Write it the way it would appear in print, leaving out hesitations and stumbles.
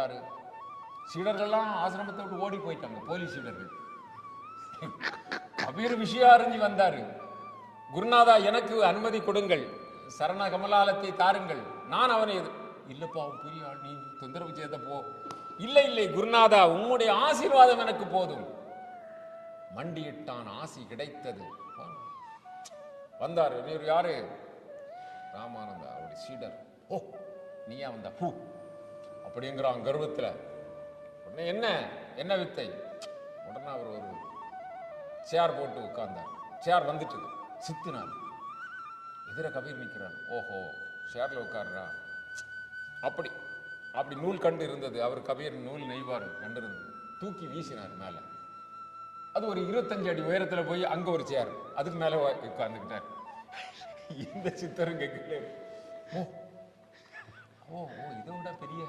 பார்த்தாரு. சீடர்கள்லாம் ஆசிரமத்தை விட்டு ஓடி போயிட்டாங்க, போலீஸ் சீடர்கள். கபீர் விஷயம் அறிஞ்சு வந்தாரு. குருநாதா, எனக்கு அனுமதி கொடுங்கள், சரண கமலாலத்தை தாருங்கள், நான் அவனை இல்லப்பா அவன் பெரிய ஆள், நீ தொந்தரவு செய்த போ. இல்லை இல்லை குருநாதா, உம்முடைய ஆசீர்வாதம் எனக்கு போதும். மண்டியிட்டான், ஆசி கிடைத்தது. வந்தாரு. நீர் யாரு? ராமானந்தா, அவருடைய சீடர். ஓ, நீயா வந்தா பூ அப்படிங்கிறான் கர்வத்துல. உடனே என்ன என்ன வித்தை? உடனே அவர் ஒரு சேர் போட்டு உட்கார்ந்தார். சேர் வந்துட்டு சித்தினார். எதிர கபீர் நிற்கிறார். ஓஹோ, சேர்ல உட்கார்றா. அப்படி அப்படி நூல் கண்டு இருந்தது. அவர் கபீர் நூல் நெய்வார் கண்டு இருந்தது. தூக்கி வீசினார் மேல. அது ஒரு 25 அடி உயரத்துல போய் அங்க ஒரு சேர், அதுக்கு மேல உட்கார்ந்துக்கிட்டார். இந்த சித்தரும் கேட்கல. ஓ ஓ, இதை விட பெரிய